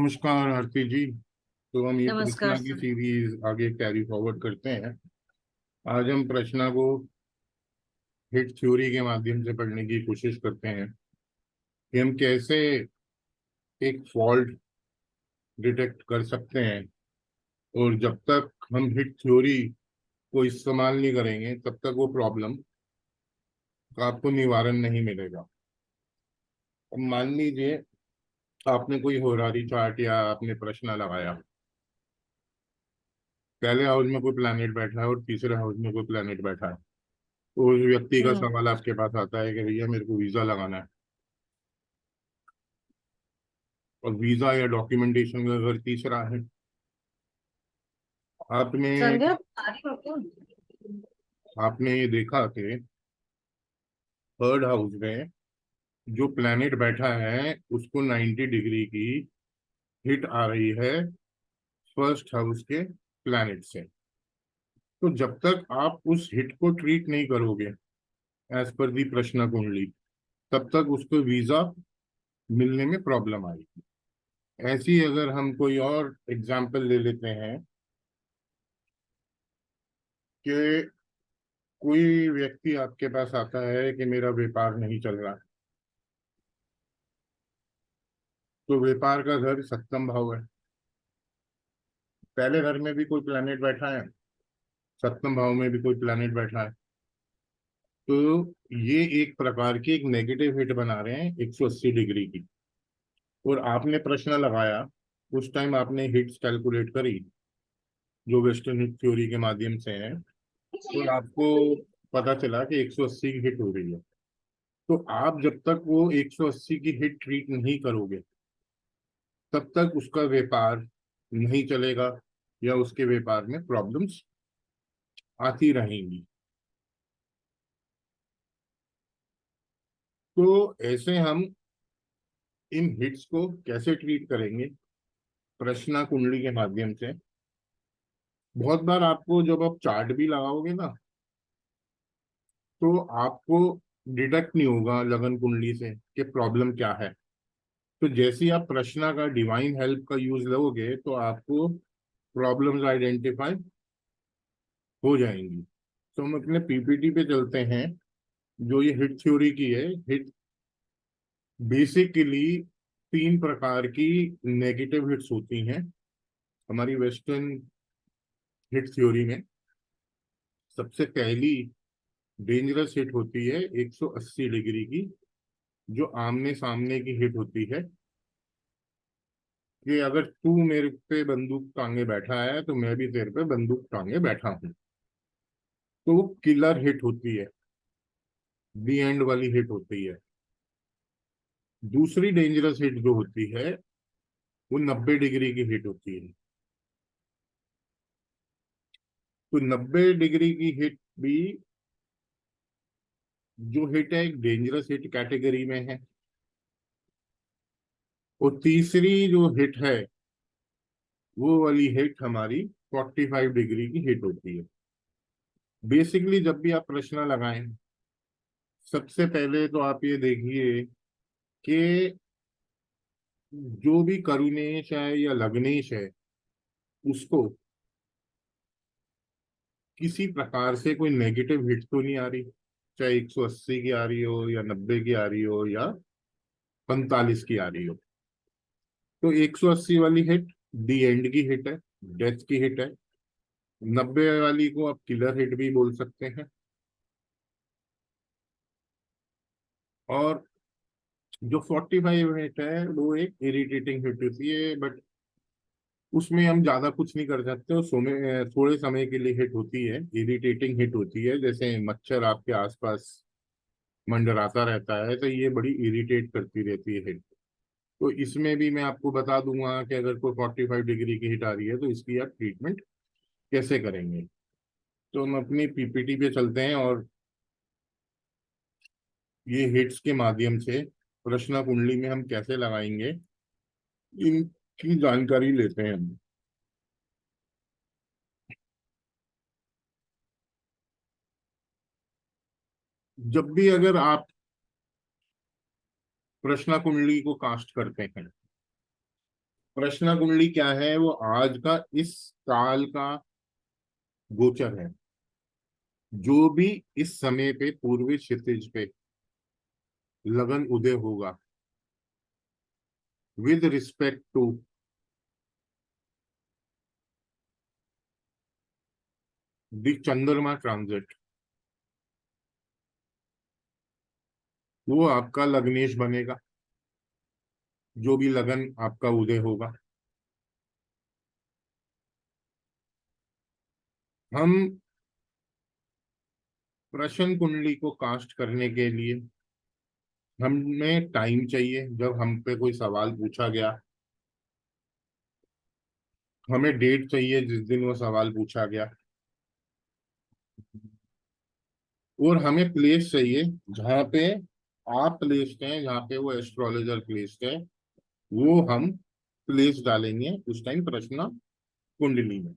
नमस्कार आरती जी। तो हम ये नमस्कार प्रश्ना की सर। सीरीज आगे कैरी फॉरवर्ड करते हैं। आज हम प्रश्ना को हिट थ्योरी के माध्यम से पढ़ने की कोशिश करते हैं कि हम कैसे एक फॉल्ट डिटेक्ट कर सकते हैं। और जब तक हम हिट थ्योरी को इस्तेमाल नहीं करेंगे तब तक वो प्रॉब्लम का आपको निवारण नहीं मिलेगा। अब मान लीजिए आपने कोई होरारी चार्ट या आपने प्रश्न लगाया, पहले हाउस में कोई प्लैनेट बैठा है और तीसरे हाउस में कोई प्लैनेट बैठा है। तो उस व्यक्ति का हम्म। सवाल आपके पास आता है कि भैया मेरे को वीजा लगाना है। और वीजा या डॉक्यूमेंटेशन का अगर तीसरा है, आपने संध्या आ रही हो क्या? आपने ये देखा कि थर्ड हाउस में जो प्लैनेट बैठा है उसको 90 डिग्री की हिट आ रही है फर्स्ट हाउस के प्लैनेट से। तो जब तक आप उस हिट को ट्रीट नहीं करोगे एज पर दी प्रश्न कुंडली, तब तक उसको वीजा मिलने में प्रॉब्लम आएगी। ऐसी अगर हम कोई और एग्जाम्पल ले लेते हैं कि कोई व्यक्ति आपके पास आता है कि मेरा व्यापार नहीं चल रहा, तो व्यापार का घर सप्तम भाव है। पहले घर में भी कोई प्लैनेट बैठा है, सप्तम भाव में भी कोई प्लैनेट बैठा है। तो ये एक प्रकार की एक नेगेटिव हिट बना रहे हैं 180 डिग्री की। और आपने प्रश्न लगाया, उस टाइम आपने हिट्स कैलकुलेट करी जो वेस्टर्न हिट थ्योरी के माध्यम से है, तो आपको पता चला कि 180 की हिट हो रही है। तो आप जब तक वो 180 की हिट ट्रीट नहीं करोगे तब तक उसका व्यापार नहीं चलेगा या उसके व्यापार में प्रॉब्लम्स आती रहेंगी। तो ऐसे हम इन हिट्स को कैसे ट्रीट करेंगे प्रश्ना कुंडली के माध्यम से। बहुत बार आपको जब आप चार्ट भी लगाओगे ना, तो आपको डिटेक्ट नहीं होगा लगन कुंडली से कि प्रॉब्लम क्या है। तो जैसे ही आप प्रश्ना का डिवाइन हेल्प का यूज लोगे तो आपको प्रॉब्लम्स आइडेंटिफाई हो जाएंगी। तो हम अपने पीपीटी पे चलते हैं। जो ये हिट थ्योरी की है, हिट बेसिकली तीन प्रकार की नेगेटिव हिट्स होती हैं हमारी वेस्टर्न हिट थ्योरी में। सबसे पहली डेंजरस हिट होती है 180 डिग्री की, जो आमने सामने की हिट होती है कि अगर तू मेरे पे बंदूक टांगे बैठा है तो मैं भी तेरे पे बंदूक टांगे बैठा हूं। तो वो किलर हिट होती है, दी एंड वाली हिट होती है। दूसरी डेंजरस हिट जो होती है वो 90 डिग्री की हिट होती है। तो 90 डिग्री की हिट भी जो हिट है एक डेंजरस हिट कैटेगरी में है। और तीसरी जो हिट है वो वाली हिट हमारी 45 डिग्री की हिट होती है। बेसिकली जब भी आप प्रश्न लगाएं, सबसे पहले तो आप ये देखिए कि जो भी करुणेश है या लग्नेश है उसको किसी प्रकार से कोई नेगेटिव हिट तो नहीं आ रही, चाहे 180 की आ रही हो या 90 की आ रही हो या 45 की आ रही हो। तो 180 वाली हिट दी एंड की हिट है, डेथ की हिट है। 90 वाली को आप किलर हिट भी बोल सकते हैं। और जो 45 हिट है वो एक इरिटेटिंग हिट होती है, बट उसमें हम ज्यादा कुछ नहीं कर सकते, और सोने थोड़े समय के लिए हिट होती है, इरिटेटिंग हिट होती है, जैसे मच्छर आपके आसपास मंडराता रहता है तो ये बड़ी इरिटेट करती रहती है हिट। तो इसमें भी मैं आपको बता दूंगा कि अगर कोई 45 डिग्री की हिट आ रही है तो इसकी आप ट्रीटमेंट कैसे करेंगे। तो हम अपनी पीपीटी पे चलते हैं और ये हिट्स के माध्यम से प्रश्न कुंडली में हम कैसे लगाएंगे इनकी जानकारी लेते हैं हम। जब भी अगर आप प्रश्न कुंडली को कास्ट करते हैं, प्रश्न कुंडली क्या है, वो आज का इस काल का गोचर है। जो भी इस समय पे पूर्वी क्षितिज पे लगन उदय होगा विद रिस्पेक्ट टू द चंद्रमा ट्रांजिट, वो आपका लग्नेश बनेगा। जो भी लगन आपका उदय होगा, हम प्रश्न कुंडली को कास्ट करने के लिए हमें टाइम चाहिए। जब हम पे कोई सवाल पूछा गया, हमें डेट चाहिए जिस दिन वो सवाल पूछा गया, और हमें प्लेस चाहिए जहाँ पे आप प्लेस्ड हैं, जहाँ पे वो एस्ट्रोलॉजर प्लेस्ड है, वो हम प्लेस डालेंगे उस टाइम प्रश्न कुंडली में।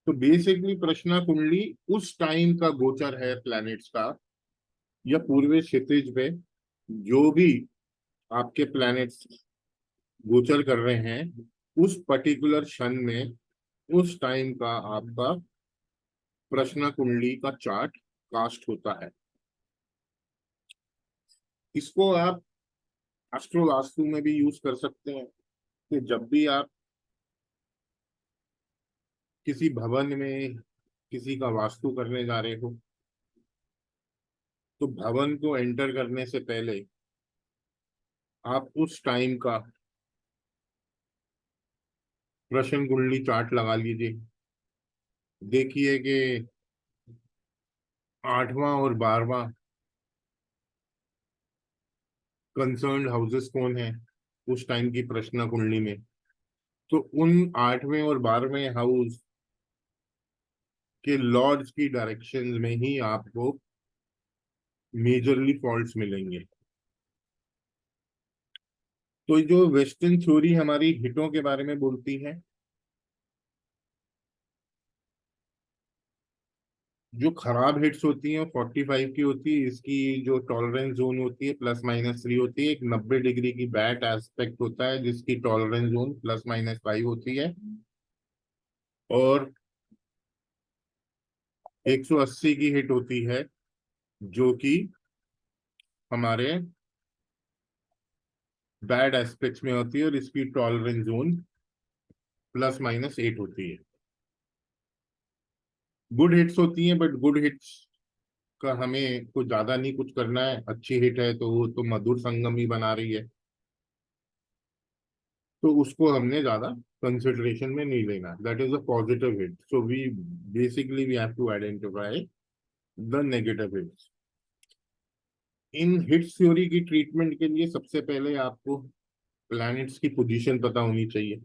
तो बेसिकली प्रश्न कुंडली उस टाइम का गोचर है प्लैनेट्स का, या पूर्वी क्षितिज पे जो भी आपके प्लैनेट्स गोचर कर रहे हैं, उस पर्टिकुलर क्षण में उस टाइम का आपका प्रश्न कुंडली का चार्ट कास्ट होता है। इसको आप एस्ट्रो वास्तु में भी यूज कर सकते हैं कि जब भी आप किसी भवन में किसी का वास्तु करने जा रहे हो, तो भवन को एंटर करने से पहले आप उस टाइम का प्रश्न कुंडली चार्ट लगा लीजिए। देखिए कि 8वां और 12वां कंसर्न्ड हाउसेस कौन है उस टाइम की प्रश्न कुंडली में। तो उन 8वें और 12वें हाउस के लॉर्ड्स की डायरेक्शंस में ही आपको मेजरली फॉल्ट्स मिलेंगे। तो जो वेस्टर्न थ्योरी हमारी हिटों के बारे में बोलती है, जो खराब हिट्स होती हैं 45 की होती है, इसकी जो टॉलरेंस जोन होती है +-3 होती है। एक 90 डिग्री की बैट एस्पेक्ट होता है जिसकी टॉलरेंस जोन +-5 होती है, और 180 की हिट होती है जो कि हमारे बैड एस्पेक्ट्स में होती है, और इसकी टॉलरेंस जोन +-8 होती है। गुड हिट्स होती हैं, बट गुड हिट्स का हमें कुछ ज्यादा नहीं कुछ करना है। अच्छी हिट है तो वो तो मधुर संगम ही बना रही है, तो उसको हमने ज्यादा कंसिडरेशन में नहीं लेना। That is a positive hit, so we basically we have to identify the negative hits. इन हिट्स थ्योरी की ट्रीटमेंट के लिए सबसे पहले आपको प्लैनेट्स की पोजीशन पता होनी चाहिए।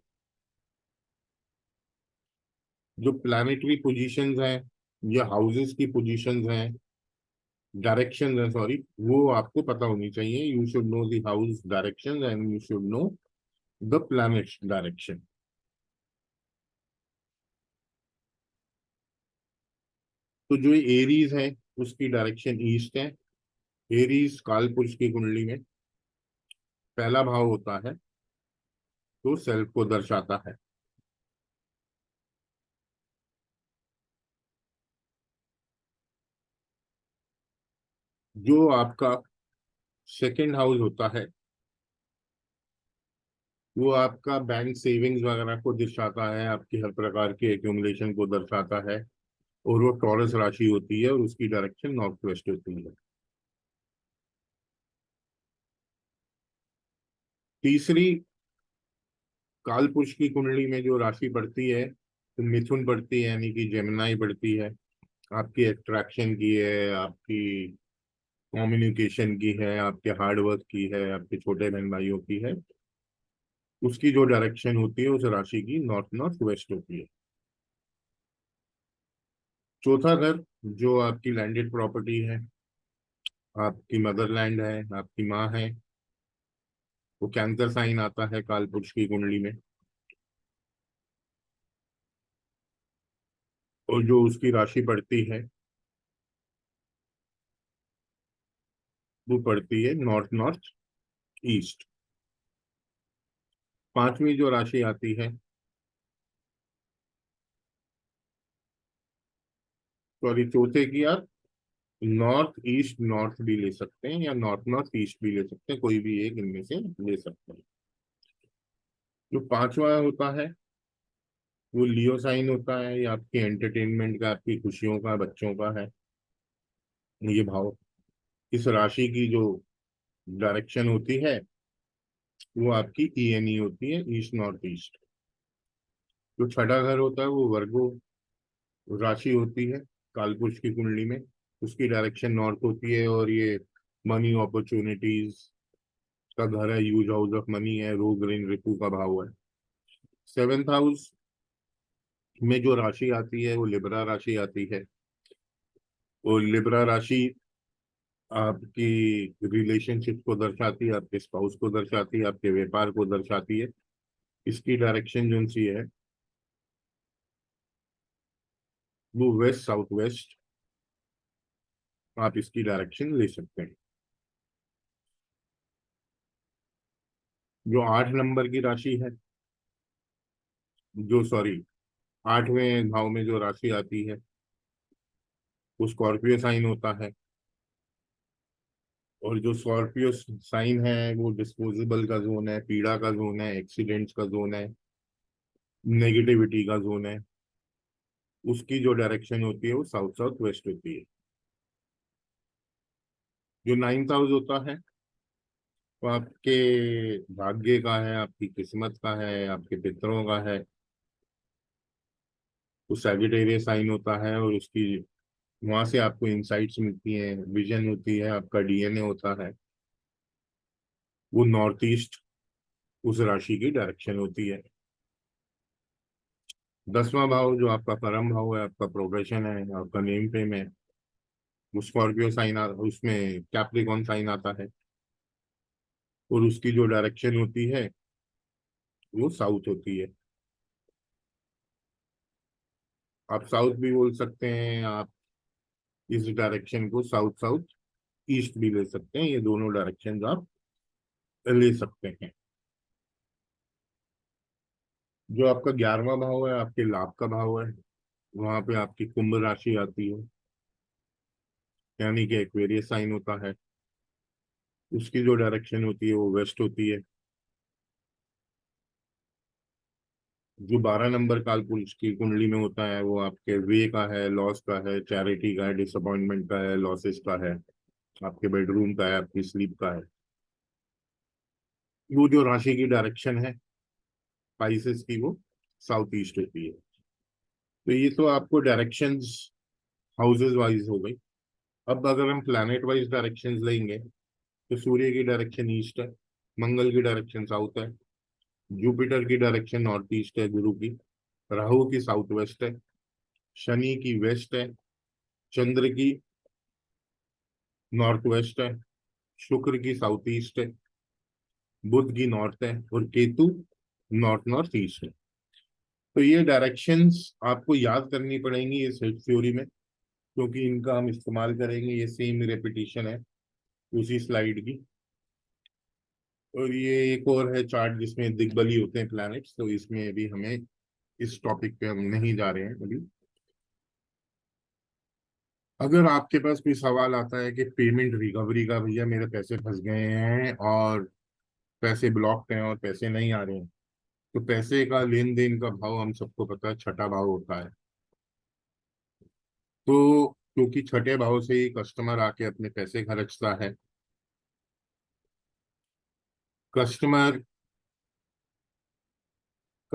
जो प्लैनेटरी पोजीशंस हैं या हाउसेस की पोजीशंस हैं, डायरेक्शन है सॉरी, वो आपको पता होनी चाहिए। You should know the house direction and you should know the planets direction. तो जो एरीज है उसकी डायरेक्शन ईस्ट है। एरीज काल पुरुष की कुंडली में पहला भाव होता है, तो सेल्फ को दर्शाता है। जो आपका सेकंड हाउस होता है, वो आपका बैंक सेविंग्स वगैरह को दर्शाता है, आपकी हर प्रकार के एक्यूमुलेशन को दर्शाता है, और वो टॉरस राशि होती है और उसकी डायरेक्शन नॉर्थ वेस्ट होती है। तीसरी काल पुरुष की कुंडली में जो राशि पड़ती है तो मिथुन पड़ती है, यानी कि जेमिनाई पड़ती है। आपकी अट्रैक्शन की है, आपकी कम्युनिकेशन की है, आपके हार्ड वर्क की है, आपके छोटे बहन भाइयों की है। उसकी जो डायरेक्शन होती है उस राशि की नॉर्थ नॉर्थ वेस्ट होती है। चौथा घर जो आपकी लैंडेड प्रॉपर्टी है, आपकी मदरलैंड है, आपकी माँ है, वो कैंसर साइन आता है काल पुरुष की कुंडली में। और जो उसकी राशि पड़ती है वो पड़ती है नॉर्थ नॉर्थ ईस्ट। पांचवी जो राशि आती है, सॉरी चौथे की आप नॉर्थ ईस्ट नॉर्थ भी ले सकते हैं या नॉर्थ नॉर्थ ईस्ट भी ले सकते हैं, कोई भी एक इनमें से ले सकते हैं। जो पांचवा होता है वो लियो साइन होता है, ये आपकी एंटरटेनमेंट का, आपकी खुशियों का, बच्चों का है ये भाव। इस राशि की जो डायरेक्शन होती है वो आपकी ईएनई होती है, ईस्ट नॉर्थ ईस्ट। जो छठा घर होता है वो वर्गो राशि होती है कालपुरुष की कुंडली में। उसकी डायरेक्शन नॉर्थ होती है और ये मनी अपॉर्चुनिटीज का घर है, यूज हाउस ऑफ मनी है, रोग ऋण ऋतु का भाव है। सेवेंथ हाउस में जो राशि आती है वो लिब्रा राशि आती है। और लिब्रा राशि आपकी रिलेशनशिप को दर्शाती है, आपके स्पाउस को दर्शाती है, आपके व्यापार को दर्शाती है। इसकी डायरेक्शन जो सी है वो वेस्ट साउथ वेस्ट, आप इसकी डायरेक्शन ले सकते हैं। जो 8 नंबर की राशि है, जो सॉरी 8वें भाव में जो राशि आती है वो स्कॉर्पियो साइन होता है। और जो स्कॉर्पियो साइन है वो डिस्पोजेबल का जोन है, पीड़ा का जोन है, एक्सीडेंट्स का जोन है, नेगेटिविटी का जोन है। उसकी जो डायरेक्शन होती है वो साउथ साउथ वेस्ट होती है। जो 9th हाउस होता है वो आपके भाग्य का है, आपकी किस्मत का है, आपके पितरों का है। वो सैजिटेरियस साइन होता है और उसकी वहां से आपको इंसाइट्स मिलती हैं, विजन होती है, आपका डीएनए होता है। वो नॉर्थ ईस्ट उस राशि की डायरेक्शन होती है। 10वां भाव जो आपका परम भाव है, आपका प्रोग्रेशन है, आपका नेम फेम है, वो स्कॉर्पियो साइन उसमें कैप्रिकॉन साइन आता है। और उसकी जो डायरेक्शन होती है वो साउथ होती है। आप साउथ भी बोल सकते हैं, आप इस डायरेक्शन को साउथ साउथ ईस्ट भी ले सकते हैं, ये दोनों डायरेक्शन आप ले सकते हैं। जो आपका 11वां भाव है आपके लाभ का भाव है, वहां पे आपकी कुंभ राशि आती है, यानी कि एक्वेरियस साइन होता है। उसकी जो डायरेक्शन होती है वो वेस्ट होती है। जो 12 नंबर काल पुरुष की कुंडली में होता है वो आपके वे का है, लॉस का है, चैरिटी का है, डिसअपॉइंटमेंट का है, लॉसेस का है, आपके बेडरूम का है, आपकी स्लीप का है। वो जो राशि की डायरेक्शन है स्पाइसेस की वो साउथ ईस्ट होती है। तो ये तो आपको डायरेक्शंस हाउसेज वाइज हो गई। अब अगर हम प्लैनेट वाइज डायरेक्शंस लेंगे तो सूर्य की डायरेक्शन ईस्ट है, मंगल की डायरेक्शन साउथ है, जुपिटर की डायरेक्शन नॉर्थ ईस्ट है गुरु की, राहु की साउथ वेस्ट है, शनि की वेस्ट है, चंद्र की नॉर्थ वेस्ट है, शुक्र की साउथ ईस्ट है, बुध की नॉर्थ है और केतु नॉर्थ नॉर्थ ईस्ट है। तो ये डायरेक्शंस आपको याद करनी पड़ेंगी इस हिट थ्योरी में, क्योंकि इनका हम इस्तेमाल करेंगे। ये सेम रेपिटेशन है उसी स्लाइड की। और ये एक और है चार्ट जिसमें दिग्बली होते हैं प्लैनेट्स, तो इसमें अभी हमें इस टॉपिक पे हम नहीं जा रहे हैं अभी। अगर आपके पास कोई सवाल आता है कि पेमेंट रिकवरी का, भैया मेरे पैसे फंस गए हैं और पैसे ब्लॉक हैं और पैसे नहीं आ रहे हैं, तो पैसे का लेन देन का भाव हम सबको पता है छठा भाव होता है। तो क्योंकि छठे भाव से ही कस्टमर आके अपने पैसे खर्चता है, कस्टमर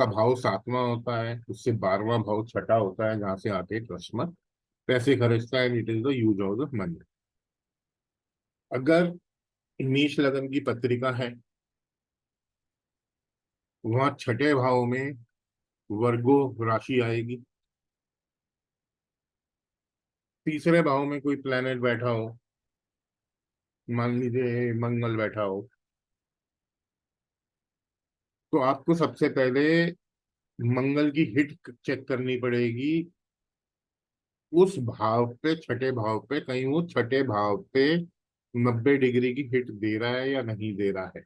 का भाव 7वां होता है, उससे 12वां भाव छठा होता है, जहां से आते हैं कस्टमर पैसे खर्चता है। It is the use of the money. अगर मेष लगन की पत्रिका है, वहां छठे भाव में वर्गो राशि आएगी। तीसरे भाव में कोई प्लेनेट बैठा हो, मान लीजिए मंगल बैठा हो, तो आपको सबसे पहले मंगल की हिट चेक करनी पड़ेगी। उस भाव पे, छठे भाव पे, कहीं वो छठे भाव पे 90 डिग्री की हिट दे रहा है या नहीं दे रहा है।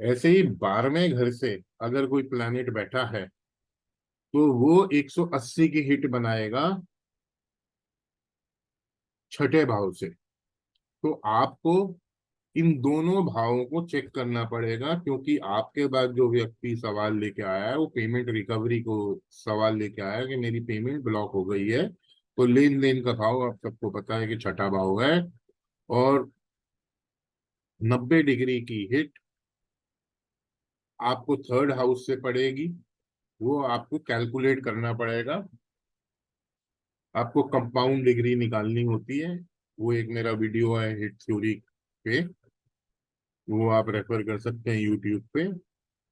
ऐसे ही 12वें घर से अगर कोई प्लैनेट बैठा है, तो वो 180 की हिट बनाएगा छठे भाव से। तो आपको इन दोनों भावों को चेक करना पड़ेगा, क्योंकि आपके बाद जो व्यक्ति सवाल लेके आया है वो पेमेंट रिकवरी को सवाल लेके आया है कि मेरी पेमेंट ब्लॉक हो गई है। तो लेन देन का भाव आप सबको पता है कि छठा भाव है, और 90 डिग्री की हिट आपको थर्ड हाउस से पड़ेगी। वो आपको कैलकुलेट करना पड़ेगा। आपको कंपाउंड डिग्री निकालनी होती है। वो एक मेरा वीडियो है हिट थ्योरी पे, वो आप रेफर कर सकते हैं यूट्यूब पे,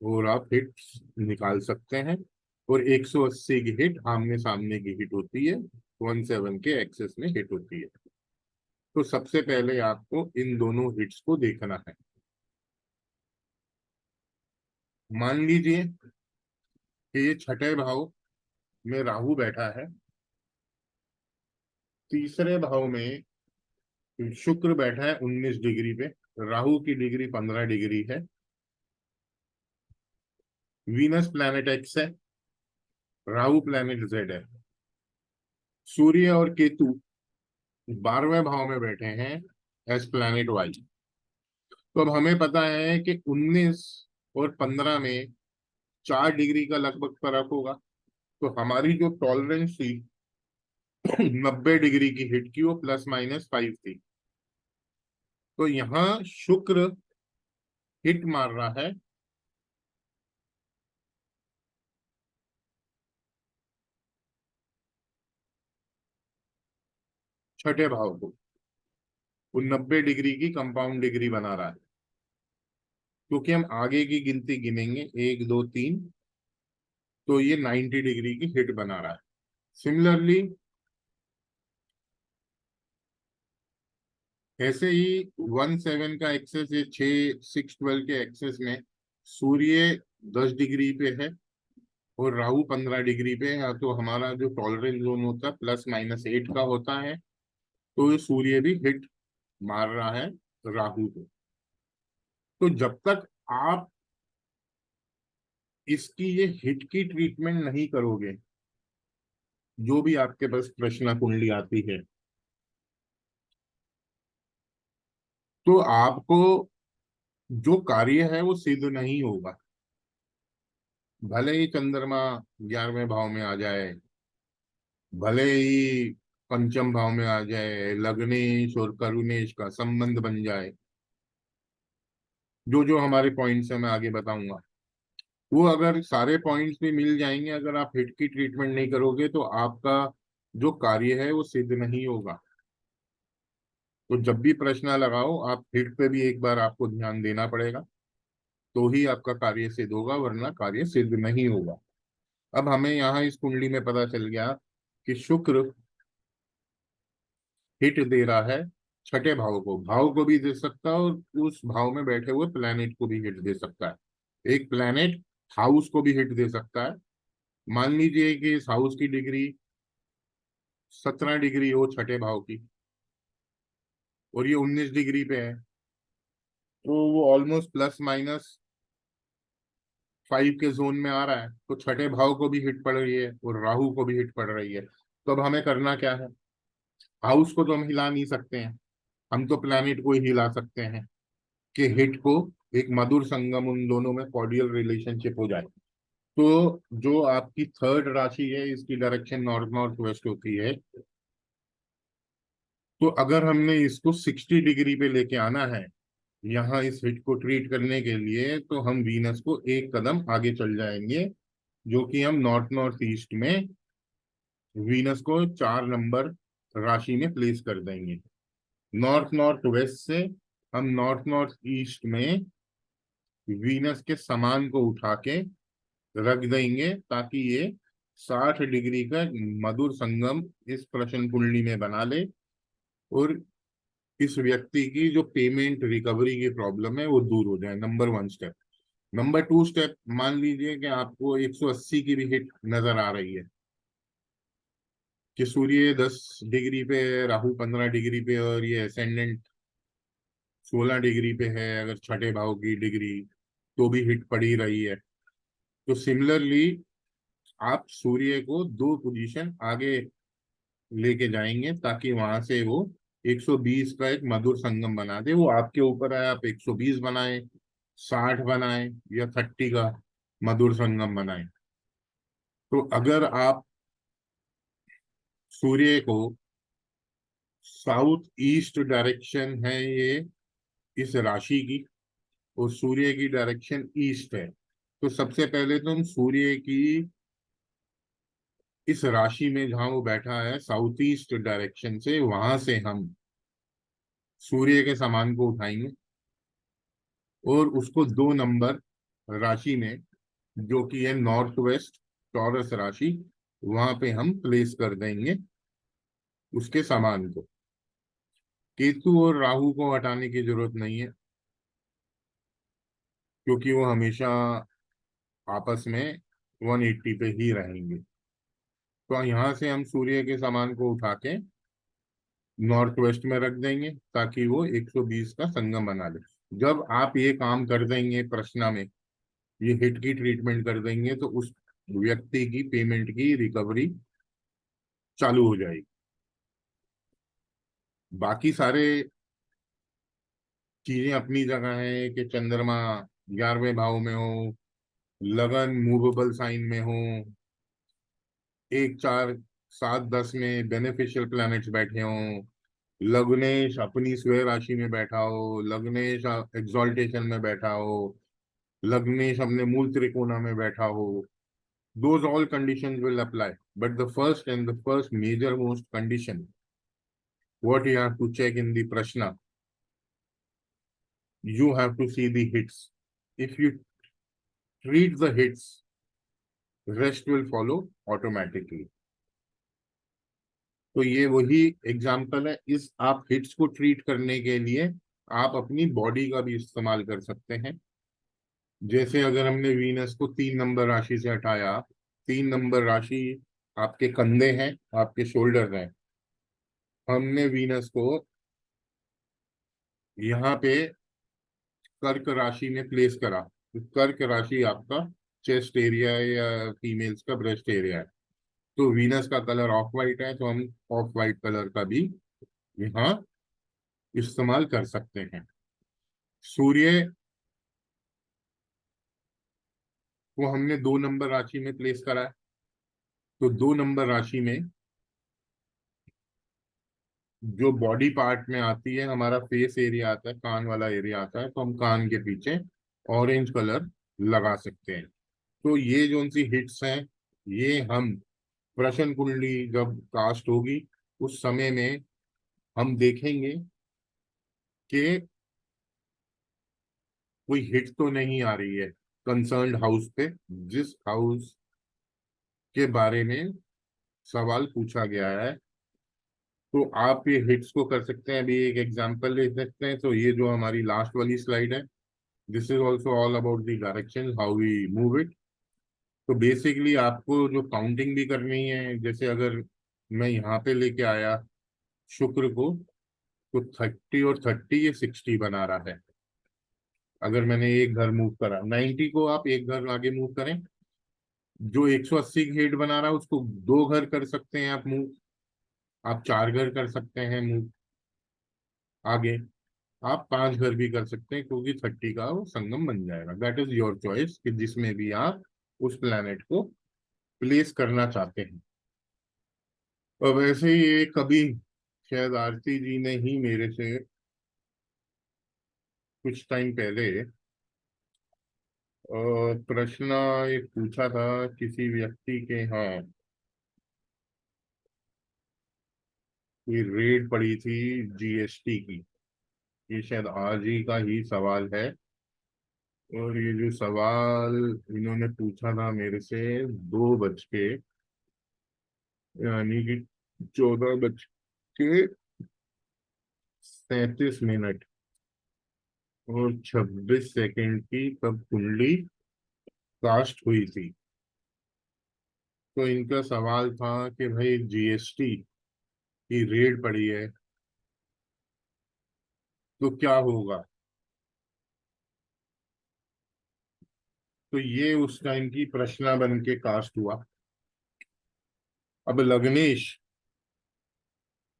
और आप हिट निकाल सकते हैं। और 180 की हिट आमने सामने की हिट होती है, 17 के एक्सेस में हिट होती है। तो सबसे पहले आपको इन दोनों हिट्स को देखना है। मान लीजिए कि ये छठे भाव में राहु बैठा है, तीसरे भाव में शुक्र बैठा है 19 डिग्री पे, राहु की डिग्री 15 डिग्री है, वीनस प्लैनेट एक्स है, राहु प्लैनेट जेड है, सूर्य और केतु 12वें भाव में बैठे हैं एस प्लैनेट वाई। तो अब हमें पता है कि 19 और 15 में 4 डिग्री का लगभग फर्क होगा। तो हमारी जो टॉलरेंस थी 90 डिग्री की हिट की, वो ±5 थी। तो यहाँ शुक्र हिट मार रहा है छठे भाव को, वो 90 डिग्री की कंपाउंड डिग्री बना रहा है। क्योंकि हम आगे की गिनती गिनेंगे 1 2 3, तो ये 90 डिग्री की हिट बना रहा है। सिमिलरली ऐसे ही 17 का एक्सेस, ये 6 6 12 के एक्सेस में सूर्य 10 डिग्री पे है और राहु 15 डिग्री पे है। तो हमारा जो टॉलरेंस जोन होता है ±8 का होता है। तो ये सूर्य भी हिट मार रहा है राहु को। तो जब तक आप इसकी ये हिट की ट्रीटमेंट नहीं करोगे, जो भी आपके पास प्रश्न कुंडली आती है, तो आपको जो कार्य है वो सिद्ध नहीं होगा। भले ही चंद्रमा 11वें भाव में आ जाए, भले ही पंचम भाव में आ जाए, लग्नेश और करुणेश का संबंध बन जाए, जो जो हमारे पॉइंट्स है मैं आगे बताऊंगा, वो अगर सारे पॉइंट्स भी मिल जाएंगे, अगर आप हिट की ट्रीटमेंट नहीं करोगे तो आपका जो कार्य है वो सिद्ध नहीं होगा। तो जब भी प्रश्न लगाओ, आप हिट पे भी एक बार आपको ध्यान देना पड़ेगा, तो ही आपका कार्य सिद्ध होगा, वरना कार्य सिद्ध नहीं होगा। अब हमें यहाँ इस कुंडली में पता चल गया कि शुक्र हिट दे रहा है छठे भाव को भी दे सकता है, और उस भाव में बैठे हुए प्लैनेट को भी हिट दे सकता है। एक प्लैनेट हाउस को भी हिट दे सकता है। मान लीजिए कि इस हाउस की डिग्री 17 डिग्री हो छठे भाव की, और ये 19 डिग्री पे है, तो वो ऑलमोस्ट ±5 के जोन में आ रहा है। तो छठे भाव को भी हिट पड़ रही है और राहु को भी हिट पड़ रही है। तो अब हमें करना क्या है? हाउस को तो हम हिला नहीं सकते हैं, हम तो प्लैनेट को ही हिला सकते हैं कि हिट को एक मधुर संगम उन दोनों में कॉर्डियल रिलेशनशिप हो जाए। तो जो आपकी थर्ड राशि है, इसकी डायरेक्शन नॉर्थ नॉर्थ वेस्ट होती है। तो अगर हमने इसको 60 डिग्री पे लेके आना है, यहाँ इस हिट को ट्रीट करने के लिए तो हम वीनस को एक कदम आगे चल जाएंगे, जो कि हम नॉर्थ नॉर्थ ईस्ट में वीनस को 4 नंबर राशि में प्लेस कर देंगे। नॉर्थ नॉर्थ वेस्ट से हम नॉर्थ नॉर्थ ईस्ट में वीनस के सामान को उठा के रख देंगे, ताकि ये 60 डिग्री का मधुर संगम इस प्रश्न कुंडली में बना ले, और इस व्यक्ति की जो पेमेंट रिकवरी की प्रॉब्लम है वो दूर हो जाए। Number 1 step. नंबर 2 स्टेप, मान लीजिए कि आपको 180 की भी हिट नजर आ रही है, कि सूर्य 10 डिग्री पे, राहु 15 डिग्री पे, और ये असेंडेंट 16 डिग्री पे है, अगर छठे भाव की डिग्री, तो भी हिट पड़ी रही है। तो सिमिलरली आप सूर्य को 2 पोजीशन आगे लेके जाएंगे, ताकि वहां से वो 120 का एक मधुर संगम बना दे। वो आपके ऊपर है, आप 120 बनाए, 60 बनाए, या 30 का मधुर संगम बनाए। तो अगर आप सूर्य को, साउथ ईस्ट डायरेक्शन है ये इस राशि की, और सूर्य की डायरेक्शन ईस्ट है, तो सबसे पहले तो हम सूर्य की इस राशि में जहां वो बैठा है साउथ ईस्ट डायरेक्शन से, वहां से हम सूर्य के सामान को उठाएंगे और उसको 2 नंबर राशि में, जो कि है नॉर्थ वेस्ट टॉरस राशि, वहां पे हम प्लेस कर देंगे उसके सामान को। केतु और राहु को हटाने की जरूरत नहीं है, क्योंकि वो हमेशा आपस में 180 पे ही रहेंगे। तो यहाँ से हम सूर्य के सामान को उठा के नॉर्थ वेस्ट में रख देंगे, ताकि वो 120 का संगम बना ले। जब आप ये काम कर देंगे प्रश्न में, ये हिट की ट्रीटमेंट कर देंगे, तो उस व्यक्ति की पेमेंट की रिकवरी चालू हो जाएगी। बाकी सारे चीजें अपनी जगह है, कि चंद्रमा 11वें भाव में हो, लगन मूवेबल साइन में हो, 1 4 7 10 में बेनिफिशियल प्लैनेट्स बैठे हों, लग्नेश अपनी स्वयं राशि में बैठा हो, लग्नेश एग्जॉल्टेशन में बैठा हो, लग्नेश अपने मूल त्रिकोणा में बैठा हो, those all conditions will apply. But the first major most condition, what you have to check in the prashna, you have to see the hits. If you treat the hits, rest will follow automatically. तो ये वही example है। इस आप hits को treat करने के लिए आप अपनी बॉडी का भी इस्तेमाल कर सकते हैं। जैसे अगर हमने वीनस को 3 नंबर राशि से हटाया, 3 नंबर राशि आपके कंधे हैं, आपके शोल्डर हैं, हमने वीनस को यहाँ पे कर्क राशि में प्लेस करा, तो कर्क राशि आपका चेस्ट एरिया है या फीमेल्स का ब्रेस्ट एरिया है। तो वीनस का कलर ऑफ वाइट है, तो हम ऑफ वाइट कलर का भी यहाँ इस्तेमाल कर सकते हैं। सूर्य को हमने 2 नंबर राशि में प्लेस करा है, तो 2 नंबर राशि में जो बॉडी पार्ट में आती है, हमारा फेस एरिया आता है, कान वाला एरिया आता है, तो हम कान के पीछे ऑरेंज कलर लगा सकते हैं। तो ये जो सी हिट्स हैं, ये हम प्रश्न कुंडली जब कास्ट होगी उस समय में हम देखेंगे कि कोई हिट तो नहीं आ रही है कंसर्न्ड हाउस पे, जिस हाउस के बारे में सवाल पूछा गया है। तो आप ये हिट्स को कर सकते हैं। अभी एक एग्जांपल ले सकते हैं, तो ये जो हमारी लास्ट वाली स्लाइड है, this is also all about the direction how we move it. तो बेसिकली आपको जो काउंटिंग भी करनी है, जैसे अगर मैं यहाँ पे लेके आया शुक्र को, तो 30 और 30 ये 60 बना रहा है। अगर मैंने एक घर मूव करा, 90 को आप एक घर आगे मूव करें, जो 180 की हेड बना रहा है उसको 2 घर कर सकते हैं आप मूव, आप 4 घर कर सकते हैं मूव आगे, आप 5 घर भी कर सकते हैं, क्योंकि 30 का वो संगम बन जाएगा। दैट इज योर चॉइस, कि जिसमें भी आप उस प्लेनेट को प्लेस करना चाहते हैं। और वैसे ही ये कभी शायद आरती जी ने ही मेरे से कुछ टाइम पहले प्रश्न एक पूछा था किसी व्यक्ति के यहाँ, कोई रेड पड़ी थी जीएसटी की। ये शायद आज ही का ही सवाल है। और ये जो सवाल इन्होंने पूछा था मेरे से 2 बज के, यानी कि 14 बज के 37 मिनट और 26 सेकंड की तब कुंडली कास्ट हुई थी। तो इनका सवाल था कि भाई जीएसटी की रेड पड़ी है तो क्या होगा। तो ये उस टाइम की प्रश्न बन के कास्ट हुआ। अब लग्नेश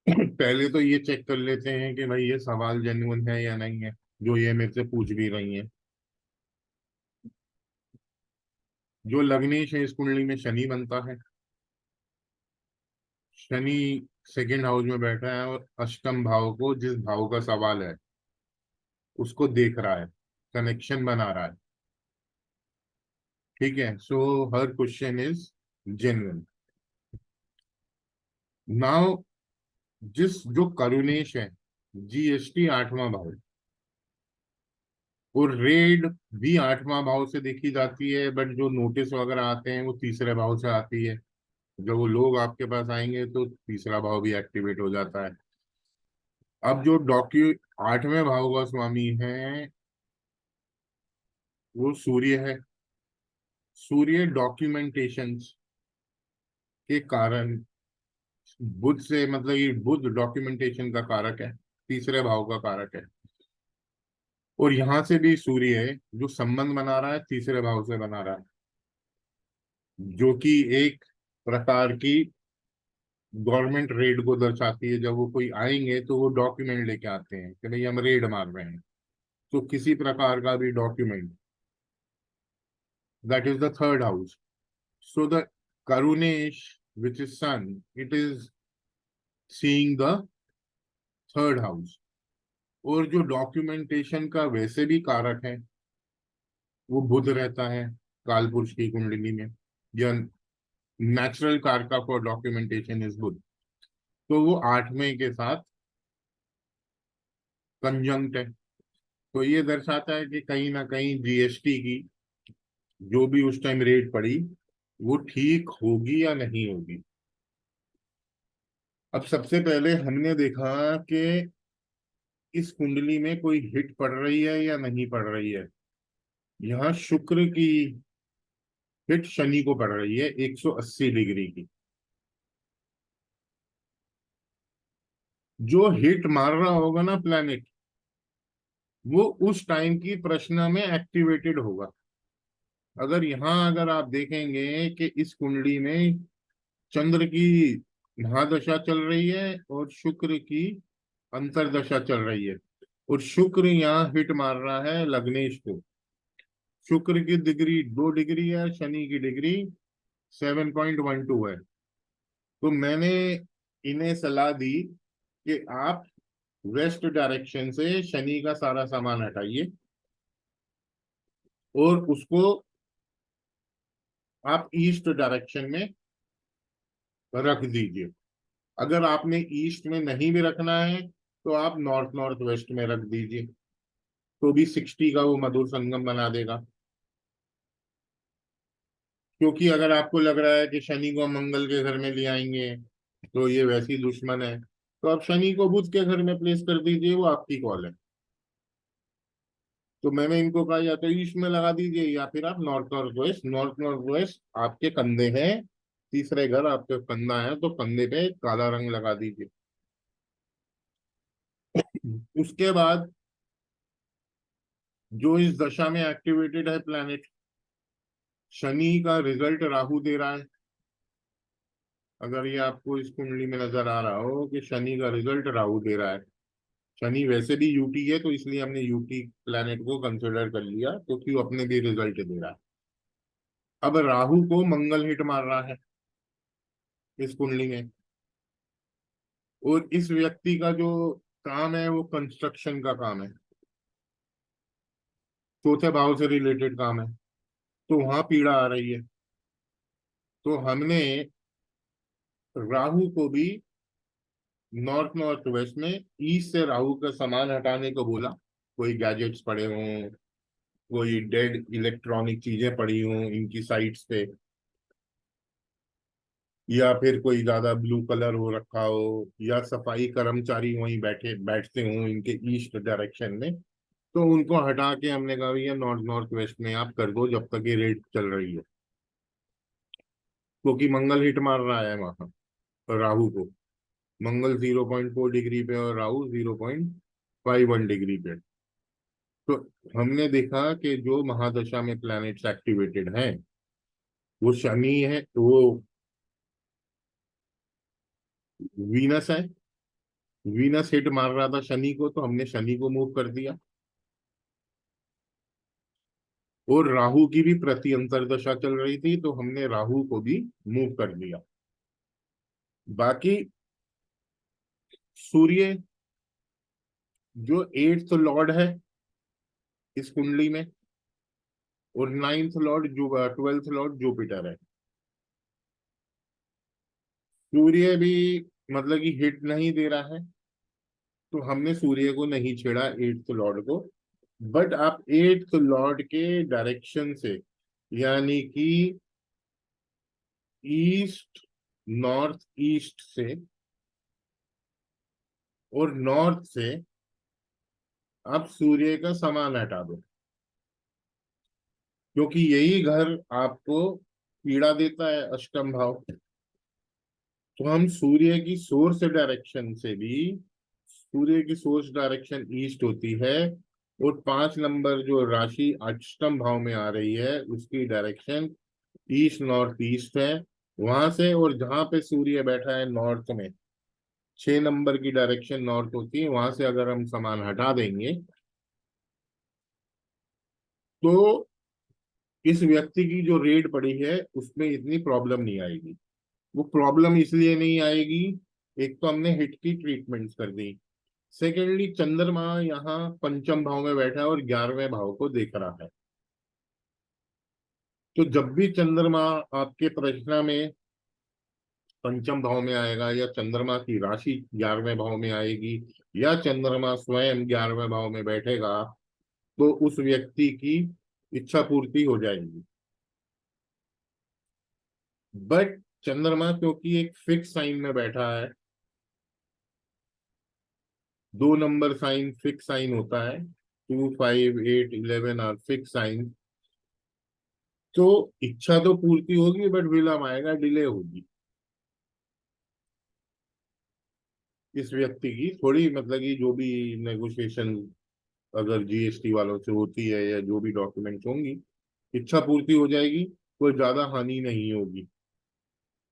पहले तो ये चेक कर लेते हैं कि भाई ये सवाल जेन्युइन है या नहीं है, जो ये मेरे से पूछ भी रही है। जो लग्नेश है इस कुंडली में शनि बनता है। शनि सेकंड हाउस में बैठा है और अष्टम भाव को, जिस भाव का सवाल है, उसको देख रहा है, कनेक्शन बना रहा है। ठीक है, सो हर क्वेश्चन इज जेन्युइन। नाउ जिस जो करुणेश है, जीएसटी 8वां भाव, और रेड भी 8वां भाव से देखी जाती है, बट जो नोटिस वगैरह आते हैं वो तीसरे भाव से आती है। जब वो लोग आपके पास आएंगे तो तीसरा भाव भी एक्टिवेट हो जाता है। अब जो 8वें भाव का स्वामी है वो सूर्य है। सूर्य डॉक्यूमेंटेशन के कारण बुध से, मतलब ये बुध डॉक्यूमेंटेशन का कारक है, तीसरे भाव का कारक है। और यहां से भी सूर्य है जो संबंध बना रहा है, तीसरे भाव से बना रहा है, जो कि एक प्रकार की गवर्नमेंट रेड को दर्शाती है। जब वो कोई आएंगे तो वो डॉक्यूमेंट लेके आते हैं कि भाई हम रेड मार रहे हैं, तो किसी प्रकार का भी document, that is the third house. So the Karunesh which is sun, it is seeing the third house. और जो डॉक्यूमेंटेशन का वैसे भी कारक है वो बुध रहता है काल पुरुष की कुंडली में, या नेचुरल कारक फॉर डॉक्यूमेंटेशन इज बुध। तो वो 8वें के साथ कंजंक्ट है। तो ये दर्शाता है कि कहीं ना कहीं जीएसटी की जो भी उस टाइम रेट पड़ी वो ठीक होगी या नहीं होगी। अब सबसे पहले हमने देखा कि इस कुंडली में कोई हिट पड़ रही है या नहीं पड़ रही है। यहाँ शुक्र की हिट शनि को पड़ रही है 180 डिग्री की। जो हिट मार रहा होगा ना प्लैनेट, वो उस टाइम की प्रश्न में एक्टिवेटेड होगा। अगर आप देखेंगे कि इस कुंडली में चंद्र की महादशा चल रही है और शुक्र की अंतरदशा चल रही है, और शुक्र यहाँ हिट मार रहा है लग्नेश को। शुक्र की डिग्री 2 डिग्री है, शनि की डिग्री 7.12 है। तो मैंने इन्हें सलाह दी कि आप वेस्ट डायरेक्शन से शनि का सारा सामान हटाइए और उसको आप ईस्ट डायरेक्शन में रख दीजिए। अगर आपने ईस्ट में नहीं भी रखना है तो आप नॉर्थ नॉर्थ वेस्ट में रख दीजिए, तो भी 60 का वो मधुर संगम बना देगा। क्योंकि अगर आपको लग रहा है कि शनि को हम मंगल के घर में ले आएंगे तो ये वैसी दुश्मन है, तो आप शनि को बुध के घर में प्लेस कर दीजिए, वो आपकी कॉल है। तो मैंने इनको कहा या तो ईस्ट में लगा दीजिए या फिर आप north north west. North north west आपके कंधे हैं, तीसरे घर आपके कंधा है, तो कंधे पे काला रंग लगा दीजिए। उसके बाद जो इस दशा में एक्टिवेटेड है प्लैनेट, शनि का रिजल्ट राहु दे रहा है। अगर ये आपको इस कुंडली में नजर आ रहा हो कि शनि का रिजल्ट राहु दे रहा है, शनि वैसे भी यूटी है तो इसलिए हमने यूटी प्लैनेट को कंसिडर कर लिया, क्योंकि वो अपने भी रिजल्ट दे रहा है। अब राहु को मंगल हिट मार रहा है इस कुंडली में, और इस व्यक्ति का जो काम है वो कंस्ट्रक्शन का काम है। चौथे भाव से रिलेटेड काम है, तो वहां पीड़ा आ रही है। तो हमने राहु को भी नॉर्थ नॉर्थ वेस्ट में ईस्ट से राहु का सामान हटाने को बोला। कोई गैजेट्स पड़े हों, कोई डेड इलेक्ट्रॉनिक चीजें पड़ी हों इनकी साइड्स पे, या फिर कोई ज्यादा ब्लू कलर हो रखा हो, या सफाई कर्मचारी वहीं बैठते हों इनके ईस्ट डायरेक्शन में, तो उनको हटा के हमने कहा भैया नॉर्थ नॉर्थ वेस्ट में आप कर दो जब तक ये रेट चल रही है। क्योंकि मंगल हिट मार रहा है वहां राहु को। मंगल 0.4 डिग्री पे और राहु 0.51 डिग्री पे। तो हमने देखा कि जो महादशा में प्लैनेट्स एक्टिवेटेड हैं वो शनि है, वो वीनस है। वीनस हिट मार रहा था शनि को, तो हमने शनि को मूव कर दिया। और राहु की भी प्रति अंतरदशा चल रही थी, तो हमने राहु को भी मूव कर दिया। बाकी सूर्य जो एट्थ लॉर्ड है इस कुंडली में, और नाइन्थ लॉर्ड जो 12th लॉर्ड जुपिटर है। सूर्य भी मतलब कि हिट नहीं दे रहा है, तो हमने सूर्य को नहीं छेड़ा एट्थ लॉर्ड को। बट आप एट्थ लॉर्ड के डायरेक्शन से, यानी कि ईस्ट नॉर्थ ईस्ट से और नॉर्थ से आप सूर्य का सामान हटा दो, क्योंकि यही घर आपको पीड़ा देता है, अष्टम भाव। तो हम सूर्य की सोर्स डायरेक्शन से भी, सूर्य की सोर्स डायरेक्शन ईस्ट होती है, और 5 नंबर जो राशि अष्टम भाव में आ रही है उसकी डायरेक्शन ईस्ट नॉर्थ ईस्ट है। वहां से, और जहां पे सूर्य बैठा है नॉर्थ में, 6 नंबर की डायरेक्शन नॉर्थ होती है, वहां से अगर हम सामान हटा देंगे तो इस व्यक्ति की जो रेड पड़ी है उसमें इतनी प्रॉब्लम नहीं आएगी। वो प्रॉब्लम इसलिए नहीं आएगी, एक तो हमने हिट की ट्रीटमेंट्स कर दी, सेकेंडली चंद्रमा यहाँ पंचम भाव में बैठा है और 11वें भाव को देख रहा है। तो जब भी चंद्रमा आपके प्रश्न में पंचम भाव में आएगा, या चंद्रमा की राशि 11वें भाव में आएगी, या चंद्रमा स्वयं 11वें भाव में बैठेगा, तो उस व्यक्ति की इच्छा पूर्ति हो जाएगी। बट चंद्रमा क्योंकि एक फिक्स साइन में बैठा है, 2 नंबर साइन फिक्स साइन होता है, 2, 5, 8, 11 आर फिक्स साइन। तो इच्छा तो पूर्ति होगी बट विलंब आएगा, डिले होगी। इस व्यक्ति की थोड़ी मतलब कि जो भी नेगोशिएशन अगर जीएसटी वालों से होती है या जो भी डॉक्यूमेंट्स होंगी, इच्छा पूर्ति हो जाएगी, कोई ज्यादा हानि नहीं होगी।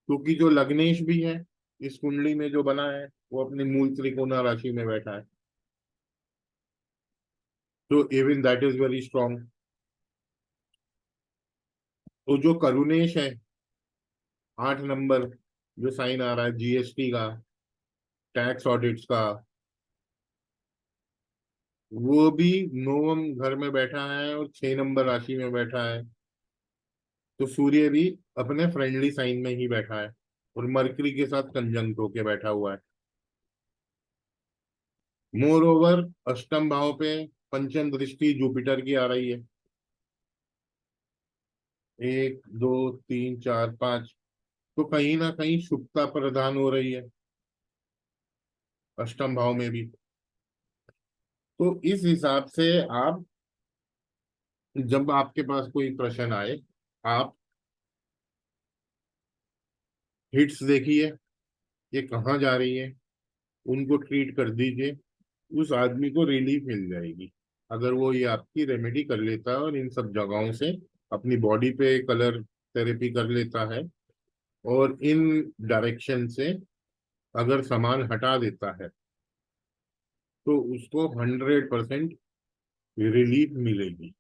क्योंकि जो लग्नेश भी है इस कुंडली में जो बना है वो अपने मूल त्रिकोणा राशि में बैठा है, तो even that is very strong. तो जो करुणेश है 8 नंबर जो साइन आ रहा है जीएसटी का, टैक्स ऑडिट्स का, वो भी नवम घर में बैठा है और 6 नंबर राशि में बैठा है। तो सूर्य भी अपने फ्रेंडली साइन में ही बैठा है और मरकरी के साथ कंजंक्ट होके बैठा हुआ है। मोर ओवर अष्टम भाव पे पंचम दृष्टि जुपिटर की आ रही है, 1, 2, 3, 4, 5। तो कहीं ना कहीं शुभता प्रदान हो रही है अष्टम भाव में भी। तो इस हिसाब से आप, जब आपके पास कोई प्रश्न आए, आप हिट्स देखिए ये कहाँ जा रही है, उनको ट्रीट कर दीजिए, उस आदमी को रिलीफ मिल जाएगी। अगर वो ये आपकी रेमेडी कर लेता है और इन सब जगहों से अपनी बॉडी पे कलर थेरेपी कर लेता है, और इन डायरेक्शन से अगर सामान हटा देता है, तो उसको 100% रिलीफ मिलेगी।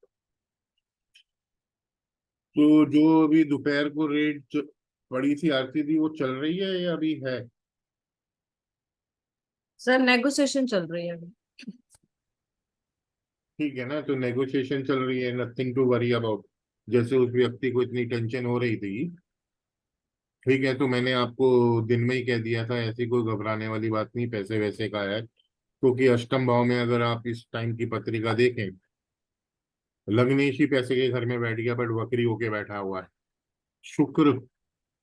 तो जो अभी दोपहर को रेट पड़ी थी आरती थी, वो चल रही है या अभी है? सर नेगोशिएशन चल रही है अभी। ठीक है ना, तो नेगोशिएशन चल रही है, नथिंग टू वरी अबाउट। जैसे उस व्यक्ति को इतनी टेंशन हो रही थी, ठीक है, तो मैंने आपको दिन में ही कह दिया था, ऐसी कोई घबराने वाली बात नहीं, पैसे वैसे का है। क्योंकि अष्टम भाव में अगर आप इस टाइम की पत्रिका देखें, लग्नेश ही पैसे के घर में बैठ गया, बट वक्री होके बैठा हुआ है। शुक्र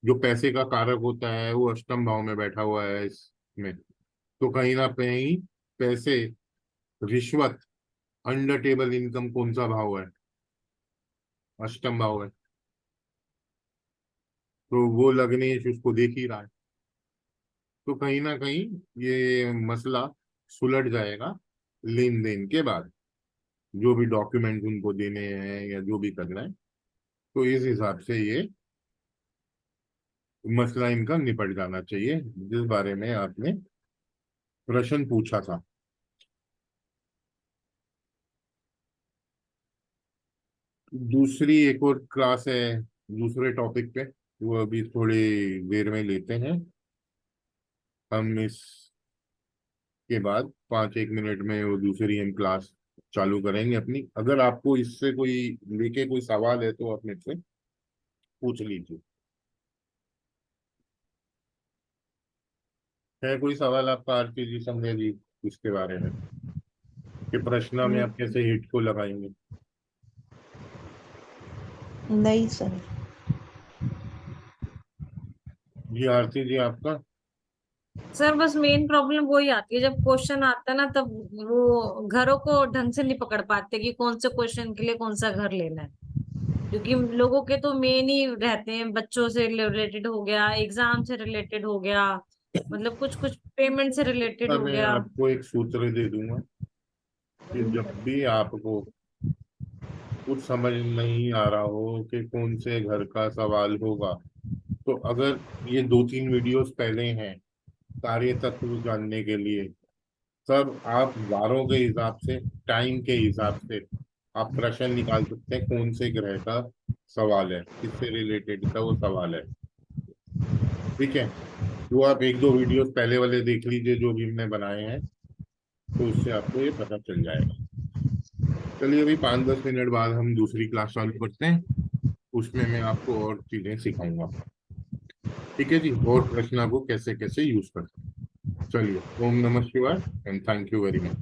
जो पैसे का कारक होता है वो अष्टम भाव में बैठा हुआ है इसमें। तो कहीं ना कहीं पैसे, रिश्वत, अंडर टेबल इनकम कौन सा भाव है? अष्टम भाव है। तो वो लग्नेश उसको देख ही रहा है। तो कहीं ना कहीं ये मसला सुलझ जाएगा लेन देन के बाद, जो भी डॉक्यूमेंट उनको देने हैं या जो भी करना है। तो इस हिसाब से ये मसला इनका निपट जाना चाहिए, जिस बारे में आपने प्रश्न पूछा था। दूसरी एक और क्लास है दूसरे टॉपिक पे, वो अभी थोड़ी देर में लेते हैं हम। इसके बाद 5-1 मिनट में वो दूसरी हम क्लास चालू करेंगे अपनी। अगर आपको इससे कोई लेके कोई सवाल है तो आप मेरे से पूछ लीजिए। है कोई सवाल आपका आरती जी, समझे जी, इसके बारे में कि प्रश्न में आप कैसे हिट को लगाएंगे? नहीं सर। जी आरती जी, आपका? सर बस मेन प्रॉब्लम वही आती है, जब क्वेश्चन आता है ना तब वो घरों को ढंग से नहीं पकड़ पाते कि कौन से क्वेश्चन के लिए कौन सा घर लेना है। क्योंकि लोगों के तो मेन ही रहते हैं, बच्चों से रिलेटेड हो गया, एग्जाम से रिलेटेड हो गया, मतलब कुछ कुछ पेमेंट से रिलेटेड सर हो मैं गया। आपको एक सूत्र दे दूंगा कि जब भी आपको कुछ समझ नहीं आ रहा हो कि कौन से घर का सवाल होगा, तो अगर ये 2-3 वीडियोस पहले हैं कार्य तत्व जानने के लिए, तब आप वारों के हिसाब से, टाइम के हिसाब से आप प्रश्न निकाल सकते हैं कौन से ग्रह का सवाल है, किससे रिलेटेड का वो सवाल है। ठीक है, तो आप 1-2 वीडियोस पहले वाले देख लीजिए जो भी हमने बनाए हैं, तो उससे आपको ये पता चल जाएगा। चलिए अभी 5-10 मिनट बाद हम दूसरी क्लास चालू करते हैं, उसमें मैं आपको और चीजें सिखाऊंगा। ठीक है जी, और प्रश्न आपको कैसे कैसे यूज करते हैं। चलिए, ओम नमः शिवाय and thank you very much.